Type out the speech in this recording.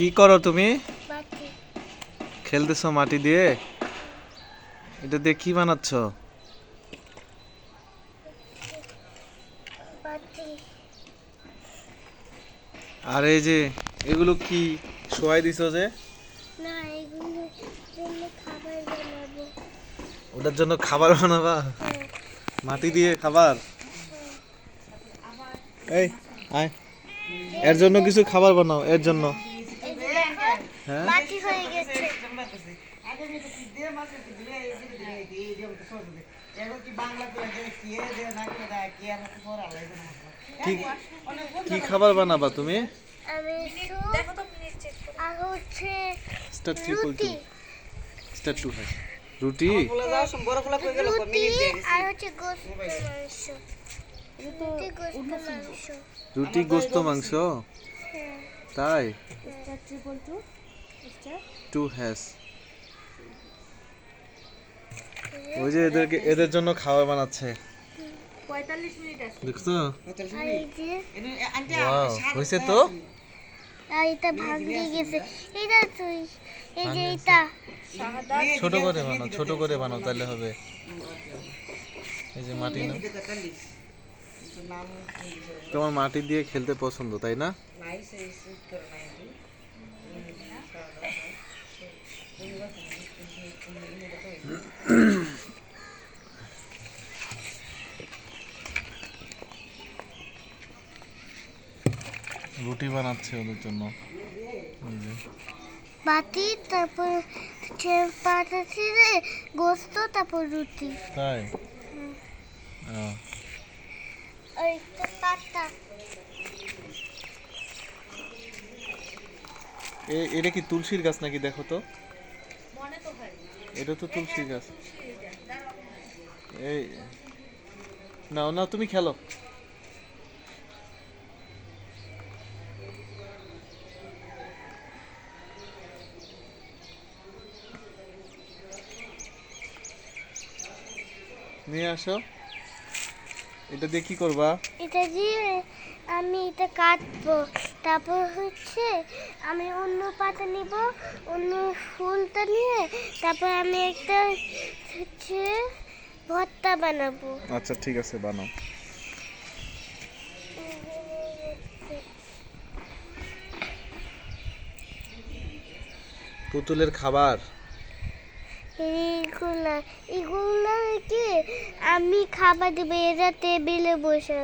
কি করো তুমি? বাটি খেলতেছো মাটি দিয়ে? এটা দিয়ে কি বানাচ্ছ? বাটি আর এই যে এগুলো কি শোয়াই দিছো যে? না, এগুলো জন্য খাবার বানাবো। ওটার জন্য খাবার বানাবা? হ্যাঁ, মাটি দিয়ে খাবার? এই আয়, এর জন্য কিছু খাবার বানাও, এর জন্য। এই যে দেখো, হ্যাঁ, মাটি হয়ে গেছে। কি কি খাবার বানাবা তুমি? আমি আর হচ্ছে স্টার রুটি স্টার টু হয় রুটি। রুটি আর হচ্ছে গোস্ত মাংস। রুটি গোস্ত মাংস। রুটি গোস্ত মাংস? হ্যাঁ, তাই? হ্যাঁ। টু হ্যাস। ওই যে এদের জন্য খাবার বানাচ্ছে, 45 মিনিট আছে। দেখছো? আর এই যে ওয়াও, হয়েছে তো? আর এটা ভাঙিয়ে গেছে। এটা তুই এই যে এটা ছোট করে বানাও, ছোট করে বানাও, তাহলে হবে। এই যে মাটি না, তোমার মাটি দিয়ে খেলতে পছন্দ, তাই না? রুটি বানাচ্ছে ওদের জন্য। এই যে বাটি, তারপর হচ্ছে পাতা ছিঁড়ে গোস্ত, তারপর রুটি। তাই? ও, আর একটা পাতা। এটা কি তুলসীর গাছ নাকি? দেখো তো, মনে তো হয় এটা তো তুলসী গাছ। এই নাও নাও, তুমি খেলো। নিয়ে আসো। এটা দিয়ে কি করবা? এটা দিয়ে আমি এটা কাটবো, তারপর হচ্ছে আমি অন্য পাতা নিব, অন্য ফুলটা নিয়ে তারপর আমি একটা হচ্ছে ভর্তা বানাবো। আচ্ছা ঠিক আছে, বানাও। পুতুলের খাবার। এইগুলা এগুলা কি আমি খাবার দেবো, এরা টেবিলে বসে